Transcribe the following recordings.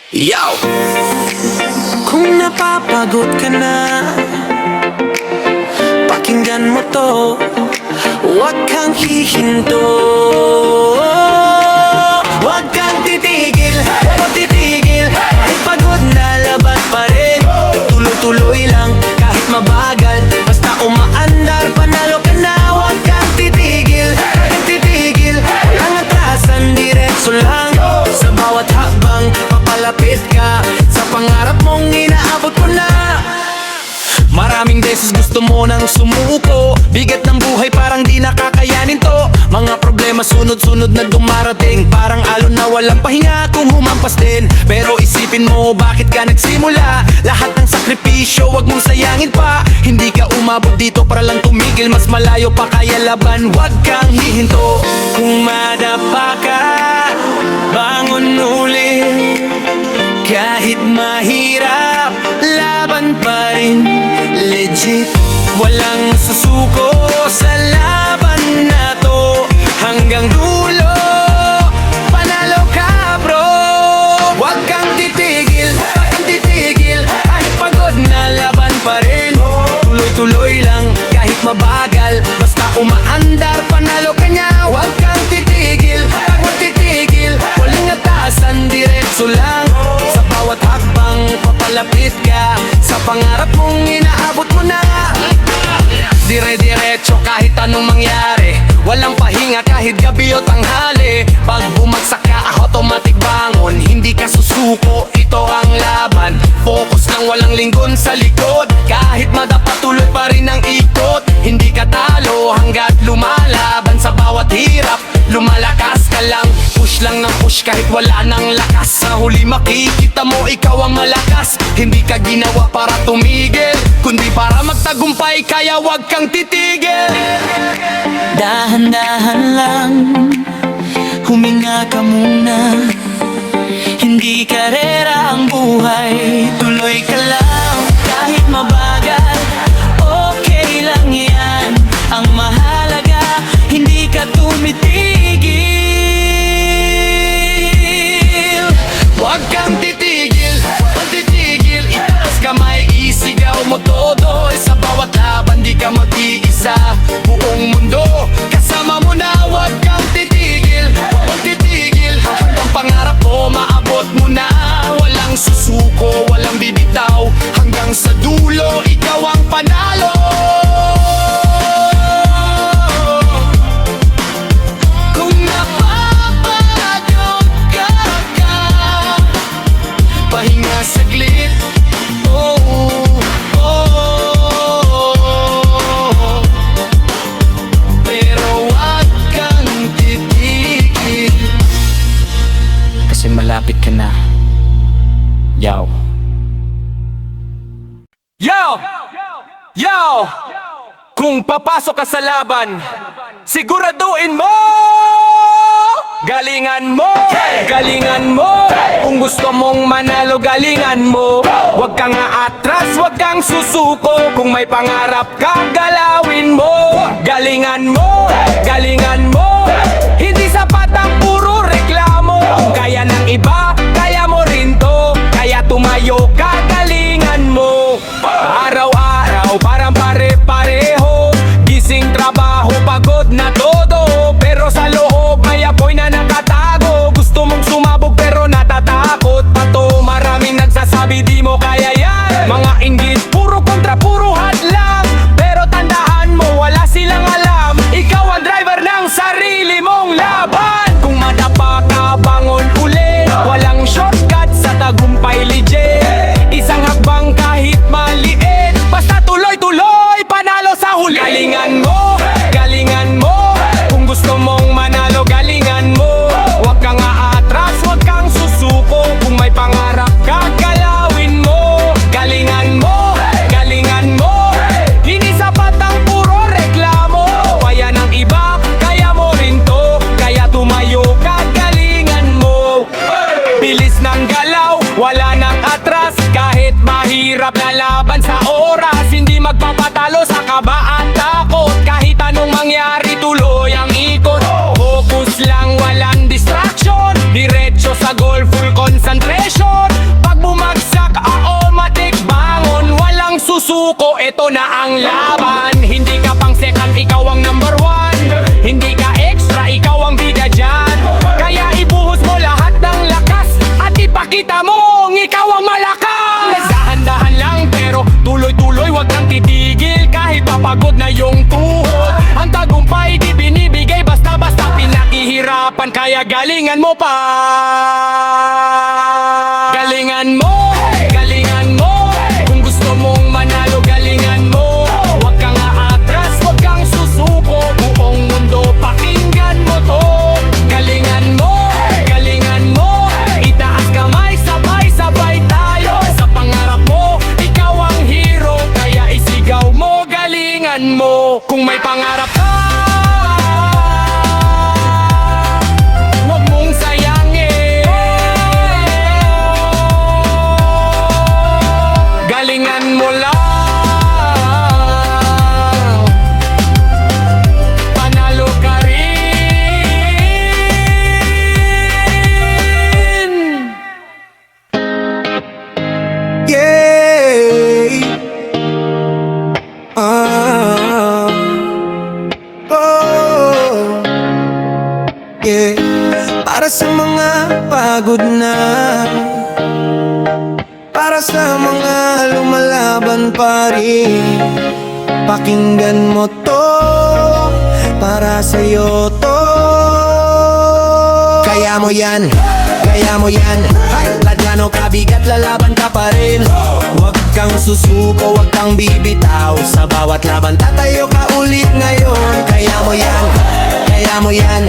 Yo! Kung napapagod ka na, pakinggan mo to, huwag kang hihinto. Huwag kang titigil, huwag titigil. Kahit pagod na, laban pa rin. Tuloy-tuloy lang, kahit mabagal. Basta umaandar, panalo ka na. Huwag kang titigil, kahit titigil. Walang atrasan, diretso lang. Sa bawat hakbang, papalapit ka sa pangarap mong inaabot mo na. Maraming beses gusto mo nang sumuko. Bigat ng buhay parang di nakakayanin to. Mga problema sunod-sunod na dumarating. Parang alon na walang pahinga kung humampas din. Pero isipin mo bakit ka nagsimula. Lahat ng sakripisyo wag mong sayangin pa. Hindi ka umabot dito para lang tumigil. Mas malayo pa kaya laban, wag kang hihinto. Kung madapa ka, bangon ulit. Kahit mahirap, laban pa rin. Legit, walang susuko sa laban na to. Hanggang dulo, panalo ka bro. Huwag kang titigil, huwag kang titigil. Kahit pagod na, laban pa rin. Tuloy-tuloy lang, kahit mabagal. Basta umaandar, panalo ka niya. Huwag kang titigil, huwag titigil. Walang atasan, diretso lang. Sa bawat hakbang, papalapit ka sa pangarap mong inaabot mo na. Dire-diretso kahit anong mangyari. Walang pahinga kahit gabi o tanghali. Pag bumagsak ka, automatic bangon. Hindi ka susuko, ito ang laban. Focus lang, walang linggon sa likod. Kahit madapa, tuloy pa rin ang ikot. Hindi ka talo hanggat lumalaban. Sa bawat hirap, lumalakas ka lang. Push lang ng push kahit wala nang lakas. Sa huli makikita mo ikaw ang malakas. Hindi ka ginawa para tumigil, kundi para magtagumpay, kaya wag kang titigil. Dahan-dahan lang, huminga ka muna. Hindi karera ang buhay, tuloy ka lang. Kahit mabagal, okay lang yan. Ang mahalaga, hindi ka tumitigil. Huwag kang titigil, huwag titigil. Itaas kamay, isigaw mo todo. Sa bawat laban, di ka mag-iisa. Buong mundo, kasama mo na. Huwag kang titigil, huwag titigil. Hanggang pangarap mo, maabot mo na. Walang susuko, walang bibitaw. Hanggang sa dulo, ikaw ang panalo. Kung napapagod ka, pahinga saglit. Pero wag kang titigil, kasi malapit ka na. Yo! Yo! Yo! Kung papasok ka sa laban, siguraduhin mo! Galingan mo! Galingan mo! Kung gusto mong manalo, galingan mo. Huwag kang aatras, huwag kang susuko. Kung may pangarap ka, galawin mo. Galingan mo! Galingan mo! Hindi sapat ang puro reklamo. Kung kaya ng iba, kaya mo rin to. Kaya tumayo ka, galingan mo. Araw-araw, parang pare-pareho. Gising, trabaho, pagod na todo. Pero sa loob, may apoy na nakatago. Gusto mong sumabog pero natatakot pa to. Maraming nagsasabi di mo kaya yan. Mga inggit, puro kontra, puro hadlang. Pero tandaan mo, wala silang alam. Ikaw ang driver ng sarili mong laban. Kung madapa ka, bangon ulit. Walang shortcut sa tagumpay, legit. Isang hakbang kahit maliit. Basta tuloy-tuloy, panalo sa huli. Galingan mo, galingan mo. Kung gusto mong manalo, galingan mo. Huwag kang aatras, huwag kang susuko. Kung may pangarap ka, galawin mo. Galingan mo, galingan mo. Hindi sapat ang puro reklamo. Kaya ng iba, kaya mo rin to. Kaya tumayo ka, galingan mo. Bilis ng galaw, wala nang atras. Kahit mahirap na laban sa oras, hindi magpapatalo sa kaba at takot. Kahit anong mangyari, tuloy ang ikot. Focus lang, walang distraction. Diretso sa goal, full concentration. na ang laban. Hindi ka pang second, ikaw ang number one. Hindi ka extra, ikaw ang bida dyan. Kaya ibuhos mo lahat ng lakas at ipakita mong ikaw ang malakas. Dahan-dahan lang pero tuloy-tuloy, wag kang titigil kahit papagod na yung tuhod. Ang tagumpay di binibigay basta-basta, pinaghihirapan kaya galingan mo pa. Galingan mo, galingan mo. Kung gusto mong manalo, galingan mo. Huwag kang aatras, huwag kang susuko. Buong mundo, pakinggan mo to. Galingan mo, galingan mo. Itaas kamay, sabay-sabay tayo. Sa pangarap mo, ikaw ang hero. Kaya isigaw mo, galingan mo. Kung may pangarap ka, huwag mong sayangin. Galingan mo lang, panalo ka rin. Yeah. Oh. Yeah. Para sa mga pagod na, para sa mga lumalaban pa rin, pakinggan mo to, para sa'yo to. Kaya mo yan, kaya mo yan. Kahit gaano kabigat, lalaban ka pa rin. Huwag kang susuko, huwag kang bibitaw. Sa bawat laban, tatayo ka ulit ngayon. Kaya mo yan, kaya mo yan.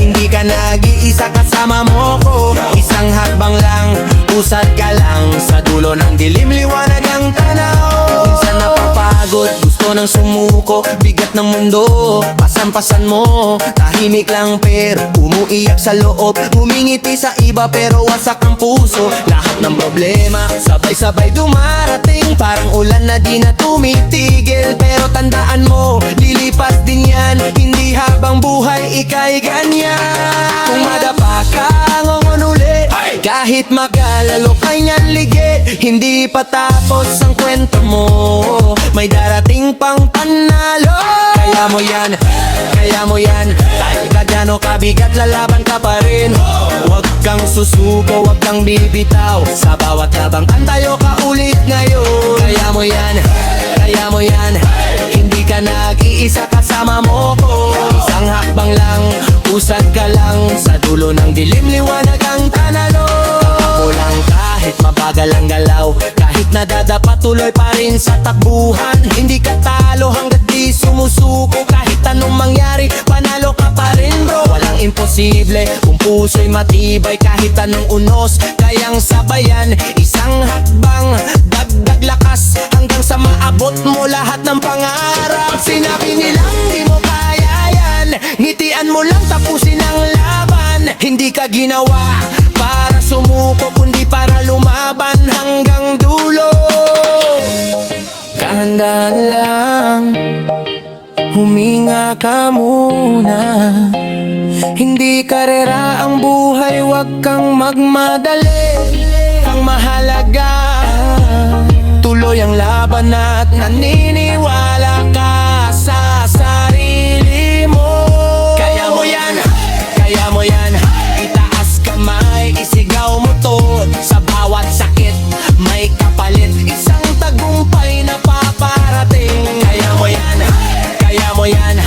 Hindi ka nag-iisa, kasama mo ko. Isang hakbang lang, usad ka lang. Sa dulo ng dilim, liwanag ang tanaw. Minsan napapagod, gusto nang sumuko. Bigat ng mundo, pasan-pasan mo. Tahimik lang pero umuiyak sa loob. Humingiti sa iba pero wasak ang puso. Lahat ng problema, sabay-sabay dumarating. Parang ulan na di na tumitigil. Pero tandaan mo, lilipas din yan. Hindi habang buhay ika'y ganyan. Kung madapa ka, ngongon ulit. Kahit magalalo kay niyan ligit. Hindi pa tapos ang kwento mo, may darating pang panalo. Kaya mo yan, kaya mo yan. Kahit gaano kabigat, lalaban ka pa rin. Huwag kang susuko, huwag kang bibitaw. Sa bawat labang tayo ka ulit ngayon. Kaya mo yan, kaya mo yan. Hindi ka nag-iisa, kasama mo ko. Isang hakbang lang, usad ka lang. Sa dulo ng dilim, liwanag ang tanalo. Ako lang kahit mabagal ang galaw. Kahit nadadapa, tuloy pa rin sa takbuhan. Hindi ka talo hanggat di sumusuko. Kahit anong mangyari, panalo ka pa rin bro. Walang imposible kung puso'y matibay. Kahit anong unos, kayang sabayan. Isang hakbang, dagdag lakas. Hanggang sa maabot mo lahat ng pangarap. Sinabi nilang di mo kaya yan, ngitian mo lang, tapusin ang laban. Hindi ka ginawa para sumuko, kundi para lumaban hanggang dulo. Dahan-dahan lang, huminga ka muna. Hindi karera ang buhay, wag kang magmadali. Ang mahalaga, tuloy ang laban at naniniwala ka sa sarili mo. Kaya mo yan, kaya mo yan. Itaas kamay, isigaw mo to. Sa bawat sakit, may kapalit. Isang tagumpay na paparating. Kaya mo yan, kaya mo yan.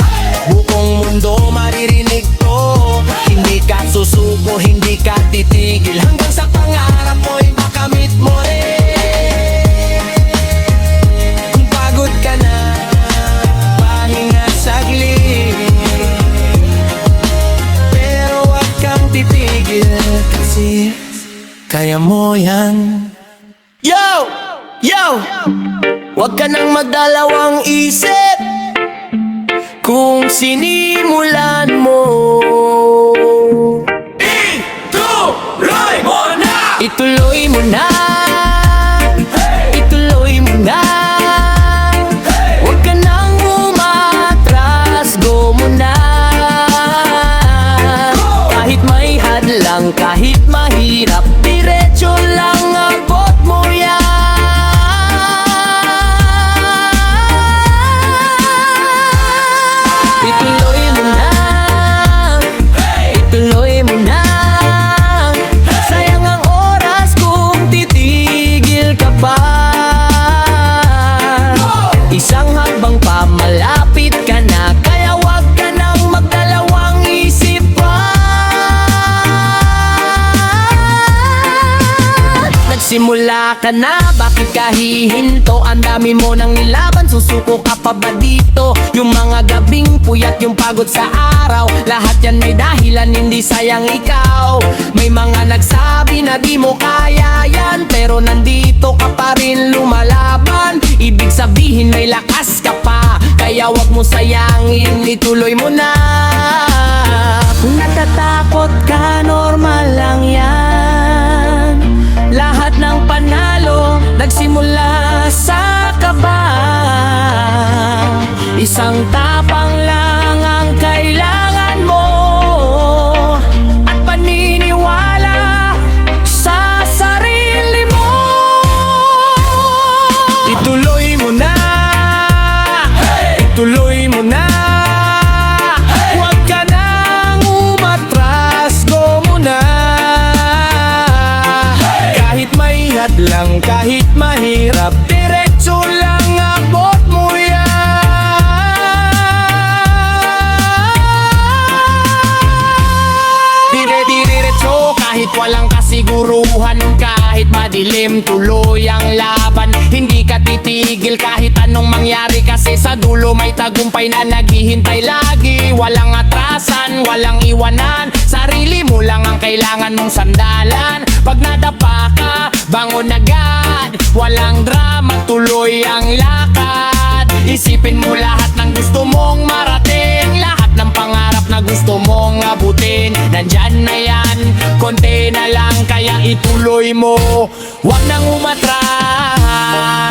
Buong mundo maririnig to. Hindi ka susuko, hindi ka titigil. Hanggang sa pangarap mo'y makamit mo rin. Kung pagod ka na, pahinga saglit. Pero wag kang titigil, kasi kaya mo yan. Yo! Yo! Wag ka nang magdalawang isip kung sinimulan mo. Ituloy mo na! Ituloy mo na! Ituloy mo na! Huwag ka nang umatras, go mo na! Kahit may hadlang, kahit mahirap, diretso lang abot mo yan. Nagsimula ka na, bakit ka hihinto? Ang dami mo nang nilaban, susuko ka pa ba dito? Yung mga gabing puyat, yung pagod sa araw, lahat yan may dahilan, hindi sayang ikaw. May mga nagsabi na di mo kaya yan, pero nandito ka pa rin lumalaban. Ibig sabihin may lakas ka pa, kaya wag mo sayangin, ituloy mo na. Kung natatakot ka, normal lang yan. Lahat ng panalo nagsimula sa kaba. Isang tapang lang ang kailangan mo, at paniniwala sa sarili mo. Ituloy mo na, ituloy mo na. Huwag ka nang umatras, go muna. Kahit may hadlang, kahit mahirap, diretso lang abot mo yan. Dire-diretso kahit walang kasiguruhan, kahit madilim, tuloy ang laban. Hindi ka titigil kahit anong mangyari, kasi sa dulo may tagumpay na naghihintay lagi. Walang atrasan, walang iwanan, sarili mo lang ang kailangan mong sandalan. Pag nadapa ka, bangon agad, walang drama, tuloy ang lakad. Isipin mo lahat ng gusto mong marating, lahat ng pangarap na gusto mong abutin. Nandyan na yan, konti na lang, kaya ituloy mo, wag nang umatras.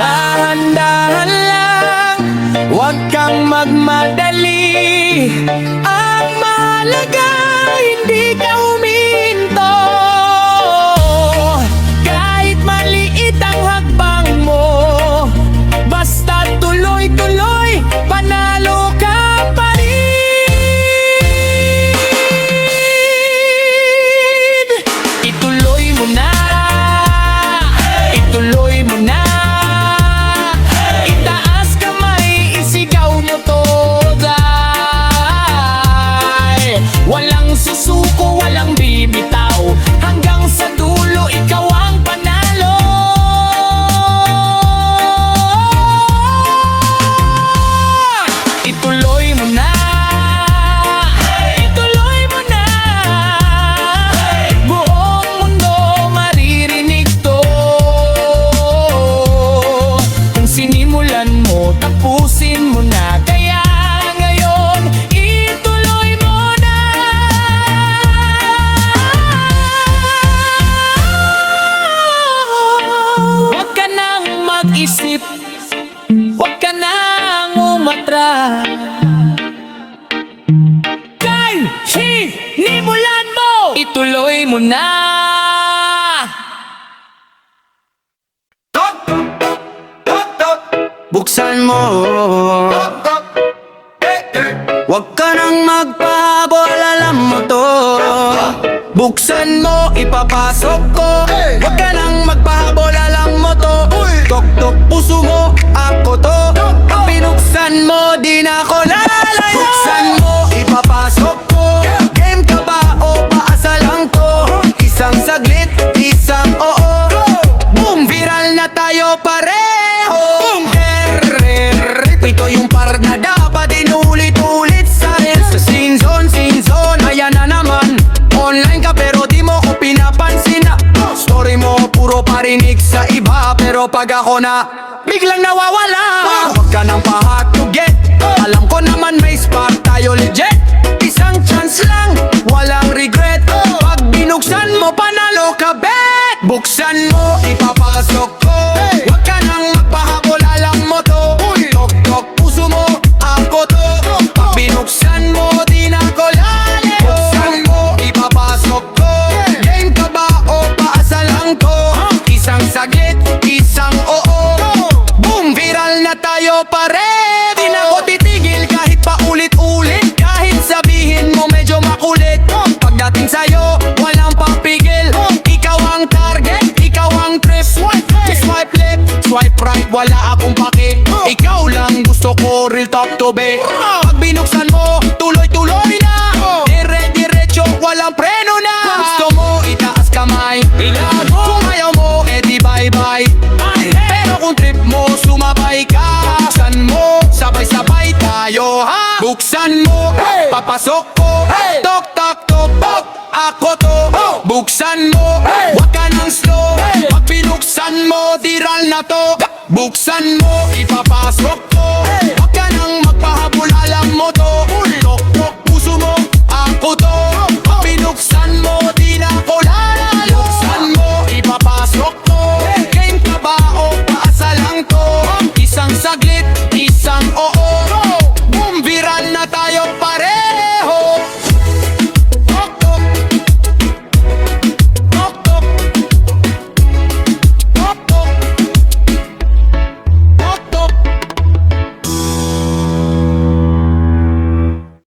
Dahan-dahan lang, wag kang magmadali. Ang mahalaga, hindi ka huminto. Kahit maliit ang hakbang mo, basta tuloy-tuloy, panalo ka pa rin. Ituloy mo na, ituloy mo na. Itaas kamay, isigaw mo to, dahil walang susuko, walang bibitaw. Hanggang sa dulo, ikaw ang panalo. Ituloy mo na, ituloy mo na. Buong mundo maririnig to. Kung sinimulan mo, tapusin mo na. Kaya ngayon, ituloy mo na. Huwag ka nang mag-isip, huwag ka nang umatras. Kaya sinimulan mo, ituloy mo na. Buksan mo, wag ka nang magpahabol, alam mo to. Buksan mo, ipapasok ko. Wag ka nang magpahabol, alam mo to. Tok-tok puso mo, ako to. Pag binuksan mo, di na ako lalayo. Buksan mo, ipapasok ko. Game ka ba o paasa lang to? Isang saglit, isang oo. Boom, viral na tayo pareho. Boom, ito yung par na dapat inulit-ulit sa reels. Sa scene zone, ayan na naman. Online ka pero di mo ko pinapansin na. Story mo puro parinig sa iba, pero pag ako na, biglang nawawala. Huwag ka nang pa-hard to get, alam ko naman may spark tayo legit. Isang chance lang, walang regret. Pag binuksan mo, panalo ka bet. Buksan mo, ipapasok ko. Huwag ka nang magpahabol, alam mo to. Tok-tok puso mo, ako to. Pag binuksan mo, di na ko lalayo. Buksan mo, ipapasok ko. Game ka ba o paasa lang to? Isang saglit, isang oo. Boom, viral na tayo pare. Di na ko titigil kahit pa ulit-ulit. Kahit sabihin mo medyo makulit, pagdating sa'yo, walang papigil. Ikaw ang target, ikaw ang trip. Swipe left, swipe right, wala akong pake. Ikaw lang gusto ko, real talk to be. Pag binuksan mo, tuloy-tuloy na. Dire-diretso, walang preno na. Kung gusto mo, itaas kamay. Kung ayaw mo, edi bye bye-bye. Pero kung trip mo, sumabay ka. Buksan mo, sabay-sabay tayo ha. Buksan mo, papasok ko. Tok, tok, tok, tok, ako to. Buksan mo, wag ka nang slow. Pag binuksan mo, diral na to. Buksan mo, ipapasok ko.